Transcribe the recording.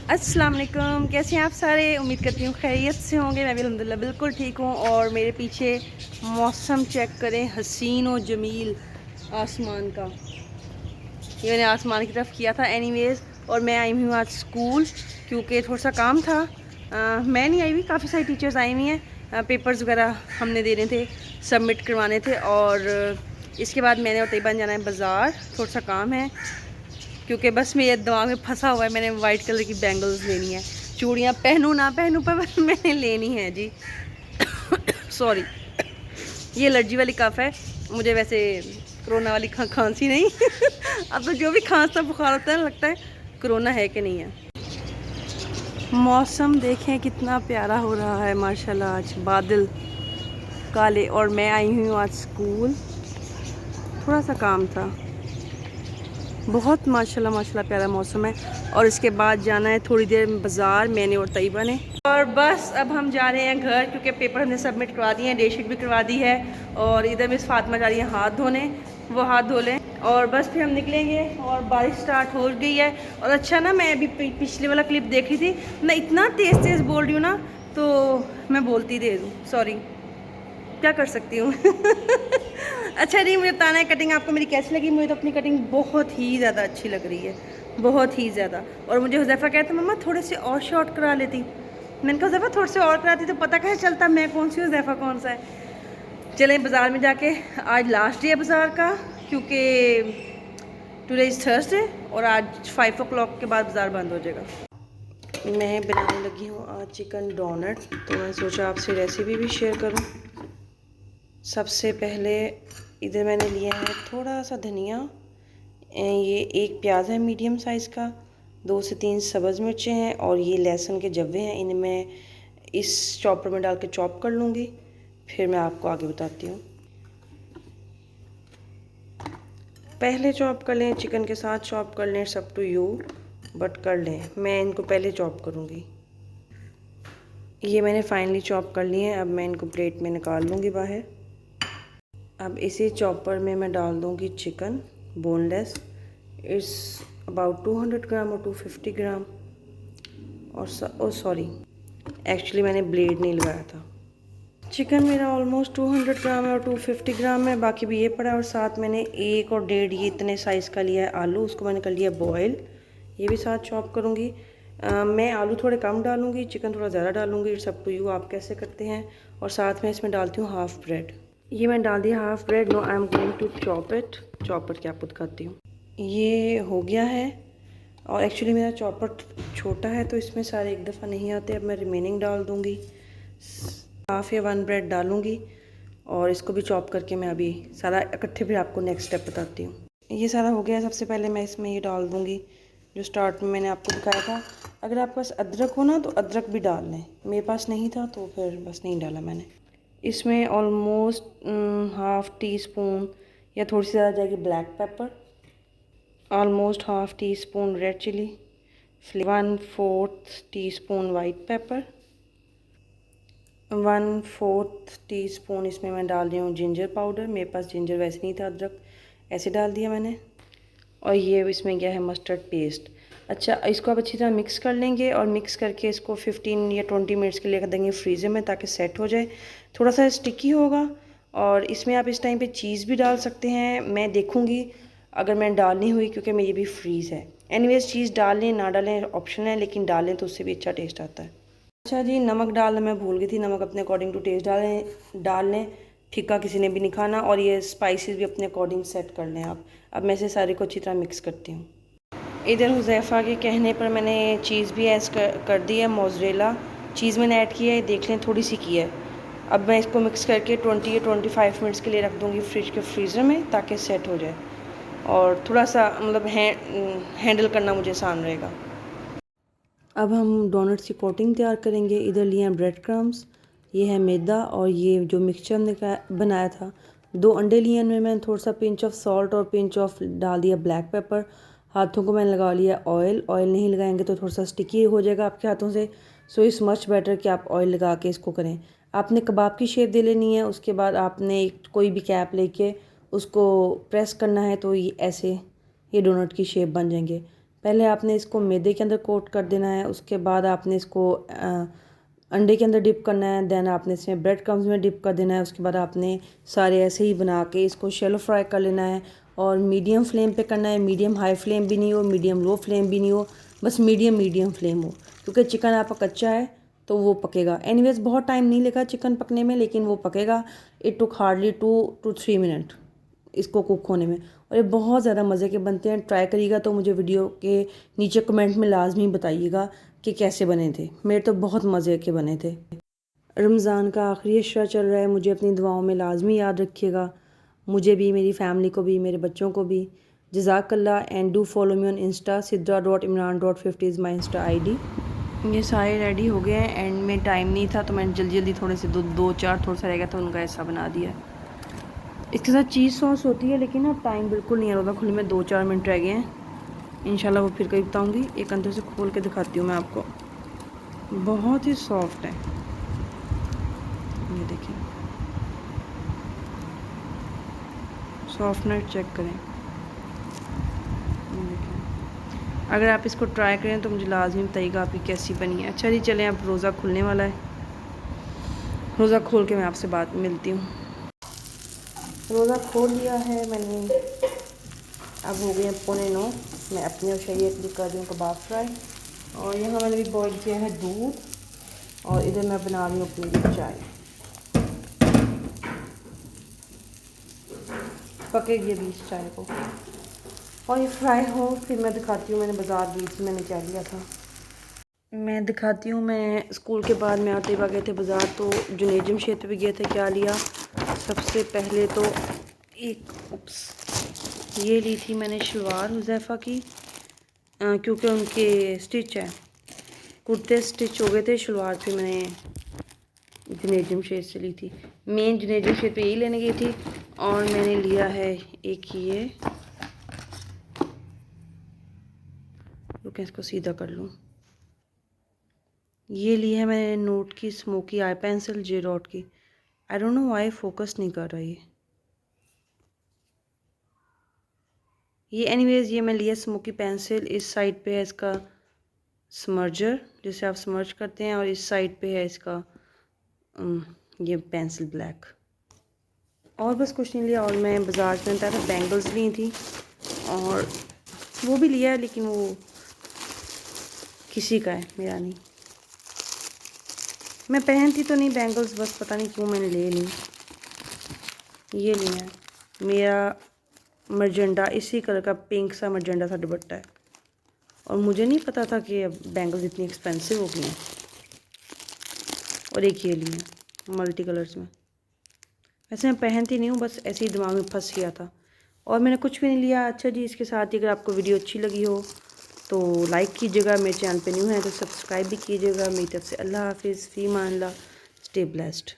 अस्सलाम वालेकुम, कैसे हैं आप सारे। उम्मीद करती हूँ खैरियत से होंगे। मैं भी अल्हम्दुलिल्लाह बिल्कुल ठीक हूँ। और मेरे पीछे मौसम चेक करें, हसीन और जमील आसमान का। ये मैंने आसमान की तरफ किया था एनीवेज़। और मैं आई हुई आज स्कूल क्योंकि थोड़ा सा काम था। मैं नहीं आई हुई, काफ़ी सारी टीचर्स आई हुई हैं। पेपर्स वगैरह हमने देने थे, सबमिट करवाने थे। और इसके बाद मैंने और तैयबा जाना है बाज़ार, थोड़ा सा काम है क्योंकि बस मेरे दिमाग में फंसा हुआ है। मैंने वाइट कलर की बैंगल्स लेनी है, चूड़ियाँ पहनूँ ना पहनूँ पर मैंने लेनी है जी। सॉरी, ये एलर्जी वाली कफ है मुझे, वैसे कोरोना वाली खांसी नहीं। अब तो जो भी खांसता बुखार होता है लगता है कोरोना है कि नहीं है। मौसम देखें कितना प्यारा हो रहा है माशाल्लाह। आज बादल काले और मैं आई हुई हूँ आज स्कूल, थोड़ा सा काम था। बहुत माशाल्लाह माशाल्लाह प्यारा मौसम है। और इसके बाद जाना है थोड़ी देर में बाज़ार, मैंने और तैयबा ने। और बस अब हम जा रहे हैं घर क्योंकि पेपर हमने सबमिट करवा दिए हैं, डेटशीट भी करवा दी है। और इधर मिस फातिमा जा रही है हाथ धोने, वो हाथ धो लें और बस फिर हम निकलेंगे। और बारिश स्टार्ट हो गई है। और अच्छा ना, मैं अभी पिछले वाला क्लिप देखी थी, मैं इतना तेज़ तेज़ बोल रही हूँ ना, तो मैं बोलती दे दूँ, सॉरी, क्या कर सकती हूँ। अच्छा नहीं, मुझे बताना है कटिंग आपको मेरी कैसी लगी। मुझे तो अपनी कटिंग बहुत ही ज़्यादा अच्छी लग रही है, बहुत ही ज़्यादा। और मुझे हुज़ैफ़ा कहता मम्मा थोड़े से और शॉर्ट करा लेती। मैंने कहा हुज़ैफ़ा थोड़े से और कराती तो पता कैसे चलता मैं कौन सी हुज़ैफ़ा कौन सा है। चलें बाज़ार में जाके, आज लास्ट डे है बाज़ार का क्योंकि टुडे इज़ थर्सडे और आज 5 o'clock के बाद बाज़ार बंद हो जाएगा। मैं बनाने लगी हूँ आज चिकन डोनट, तो मैं सोचा आपसे रेसिपी भी शेयर करूँ। सबसे पहले इधर मैंने लिया है थोड़ा सा धनिया, ये एक प्याज है मीडियम साइज़ का, 2 से 3 सब्ज़ मिर्चें हैं और ये लहसुन के जव्वे हैं। इन्हें मैं इस चॉपर में डाल के चॉप कर लूँगी, फिर मैं आपको आगे बताती हूँ। पहले चॉप कर लें, चिकन के साथ चॉप कर लें, सब टू यू, बट कर लें। मैं इनको पहले चॉप करूँगी। ये मैंने फाइनली चॉप कर लिए हैं। अब मैं इनको प्लेट में निकाल लूँगी बाहर। अब इसी चॉपर में मैं डाल दूँगी चिकन बोनलेस। इट्स अबाउट 200 ग्राम और 250 ग्राम। और सॉरी, एक्चुअली मैंने ब्लेड नहीं लगाया था। चिकन मेरा ऑलमोस्ट 200 ग्राम है और 250 ग्राम है, बाकी भी ये पड़ा है। और साथ मैंने 1 और 1.5 ये इतने साइज़ का लिया है आलू, उसको मैंने कर लिया बॉयल, ये भी साथ चॉप करूँगी। मैं आलू थोड़े कम डालूँगी, चिकन थोड़ा ज़्यादा डालूँगी, इट्स अप टू यू, आप कैसे करते हैं। और साथ में इसमें डालती हूँ हाफ़ ब्रेड। ये मैं डाल दिया half bread. No I am going to chop it, chopper क्या खुद खाती हूँ। ये हो गया है। और एक्चुअली मेरा चॉपर छोटा है तो इसमें सारे एक दफ़ा नहीं आते। अब मैं रिमेनिंग डाल दूँगी, हाफ़ या 1 ब्रेड डालूँगी और इसको भी चॉप करके मैं अभी सारा इकट्ठे फिर आपको नेक्स्ट स्टेप बताती हूँ। ये सारा हो गया। सबसे पहले मैं इसमें ये डाल दूँगी जो स्टार्ट में मैंने आपको दिखाया था। अगर आपके पास अदरक हो ना तो अदरक भी डाल लें, मेरे पास नहीं था तो फिर बस नहीं डाला मैंने। इसमें ऑलमोस्ट हाफ़ टी स्पून या थोड़ी सी ज़्यादा जाएगी black pepper, almost half teaspoon red chilli, 1/4 teaspoon white pepper, 1/4 teaspoon इसमें मैं डाल रही हूँ जिंजर पाउडर। मेरे पास जिंजर वैसे नहीं था, अदरक ऐसे डाल दिया मैंने। और ये इसमें गया है मस्टर्ड पेस्ट। अच्छा, इसको आप अच्छी तरह मिक्स कर लेंगे और मिक्स करके इसको 15 या 20 मिनट्स के लिए रख देंगे फ्रीज़र में ताकि सेट हो जाए। थोड़ा सा स्टिकी होगा। और इसमें आप इस टाइम पे चीज़ भी डाल सकते हैं, मैं देखूँगी अगर मैं डालनी हुई क्योंकि मेरी भी फ्रीज़ है। एनीवेज चीज़ डाल लें ना डालें ऑप्शन है, लेकिन डालें तो उससे भी अच्छा टेस्ट आता है। अच्छा जी, नमक डालना मैं भूल गई थी। नमक अपने अकॉर्डिंग टू टेस्ट डाल लें, फीका किसी ने भी नहीं खाना। और ये स्पाइसेस भी अपने अकॉर्डिंग सेट कर लें आप। अब मैं इसे सारे को अच्छी तरह मिक्स करती हूँ। इधर हुज़ैफ़ा के कहने पर मैंने चीज़ भी ऐड कर दी है, मोज़रेला चीज़ मैंने ऐड की है, देख लें थोड़ी सी की है। अब मैं इसको मिक्स करके 20 या 25 मिनट्स के लिए रख दूँगी फ्रिज के फ्रीज़र में ताकि सेट हो जाए। और थोड़ा सा मतलब हैंडल करना मुझे आसान रहेगा। अब हम डोनट्स की कोटिंग तैयार करेंगे। इधर लिए हैं ब्रेड क्रम्स, ये है मैदा और ये जो मिक्सचर हमने बनाया था। 2 अंडे लिए, इनमें मैंने थोड़ा सा पिंच ऑफ सॉल्ट और पिंच ऑफ डाल दिया ब्लैक पेपर। हाथों को मैंने लगा लिया ऑयल। ऑयल नहीं लगाएंगे तो थोड़ा सा स्टिकी हो जाएगा आपके हाथों से, सो इट्स मच बेटर कि आप ऑयल लगा के इसको करें। आपने कबाब की शेप दे लेनी है, उसके बाद आपने कोई भी कैप लेके उसको प्रेस करना है तो ये ऐसे ये डोनट की शेप बन जाएंगे। पहले आपने इसको मैदे के अंदर कोट कर देना है, उसके बाद आपने इसको अंडे के अंदर डिप करना है, देन आपने इसमें ब्रेड क्रम्स में डिप कर देना है। उसके बाद आपने सारे ऐसे ही बना के इसको शैलो फ्राई कर लेना है और मीडियम फ्लेम पे करना है। मीडियम हाई फ्लेम भी नहीं हो, मीडियम लो फ्लेम भी नहीं हो, बस मीडियम फ्लेम हो, क्योंकि चिकन आपका कच्चा है तो वो पकेगा। एनीवेज बहुत टाइम नहीं लेगा चिकन पकने में, लेकिन वो पकेगा। It took hardly 2 to 3 minute इसको कुक होने में, और ये बहुत ज़्यादा मज़े के बनते हैं। ट्राई करिएगा तो मुझे वीडियो के नीचे कमेंट में लाजमी बताइएगा कि कैसे बने थे। मेरे तो बहुत मज़े के बने थे। रमज़ान का आखिरी अशरा चल रहा है, मुझे अपनी दुआओं में लाजमी याद रखिएगा, मुझे भी, मेरी फैमिली को भी, मेरे बच्चों को भी। जज़ाकल्लाह and do follow me on Insta, sidra.imran.50 is my Insta ID। ये सारे रेडी हो गए हैं, एंड में टाइम नहीं था तो मैंने जल्दी जल्दी थोड़े से दो चार थोड़ा सा रह गया था, उनका ऐसा बना दिया। इसके साथ चीज़ सॉस होती है, लेकिन अब टाइम बिल्कुल नहीं आ रहा था खुले में, 2-4 मिनट रह गए हैं। इंशाल्लाह वो फिर कहीं बताऊँगी। एक अंदर से खोल के दिखाती हूँ मैं आपको, बहुत ही सॉफ्ट है। ये देखिए, सॉफ्टनेस चेक करें। ये देखिए, अगर आप इसको ट्राई करें तो मुझे लाजमी बताइएगा आपकी कैसी बनी है। अच्छा जी, चलें, अब रोज़ा खुलने वाला है, रोज़ा खोल के मैं आपसे बात मिलती हूँ। रोज़ा खोल लिया है मैंने, अब हो गए 8:45। मैं अपने और शरीर के लिए कर रही हूँ कबाब फ्राई, और यहाँ मैंने भी बॉईल किया है दूध, और इधर मैं बना रही हूँ अपने लिए चाय। पकेगी अभी इस चाय को, और ये फ्राई हो फिर मैं दिखाती हूँ। मैंने बाज़ार गई थी, मैंने क्या लिया था मैं दिखाती हूँ। मैं स्कूल के बाद मैं आते गए थे बाज़ार, तो जुनैद जमशेद पे गए थे। क्या लिया, सबसे पहले तो ये ली थी मैंने शलवार हुज़ैफ़ा की, क्योंकि उनके स्टिच है, कुर्ते स्टिच हो गए थे, शलवार पे मैंने जुनैद जमशेद से ली थी। मेन जुनैद जमशेद पे यही लेने गई थी। और मैंने लिया है एक ये, रुकें इसको सीधा कर लूँ। ये ली है मैंने नोट की smoky eye pencil, J dot की। I don't know why focus नहीं कर रहा ये एनीवेज, ये मैं लिया स्मोकी पेंसिल। इस साइड पे है इसका स्मर्जर, जिसे आप स्मर्ज करते हैं, और इस साइड पे है इसका ये पेंसिल ब्लैक। और बस कुछ नहीं लिया। और मैं बाज़ार से था बैंगल्स ली थी, और वो भी लिया है, लेकिन वो किसी का है, मेरा नहीं। मैं पहनती तो नहीं बैंगल्स, बस पता नहीं क्यों मैंने ले ली। ये लिया है मेरा मर्जेंडा, इसी कलर का पिंक सा मर्जेंडा सा दुपट्टा है, और मुझे नहीं पता था कि अब बैंगल्स इतनी एक्सपेंसिव हो गई हैं। और एक ये लिए मल्टी कलर्स में, वैसे मैं पहनती नहीं हूँ, बस ऐसे ही दिमाग में फंस गया था, और मैंने कुछ भी नहीं लिया। अच्छा जी, इसके साथ ही अगर आपको वीडियो अच्छी लगी हो तो लाइक कीजिएगा, मेरे चैनल पे न्यू है तो सब्सक्राइब भी कीजिएगा। मेरी तरफ से अल्लाह हाफिज़, फ़ी मान अल्लाह, स्टे ब्लेस्ड।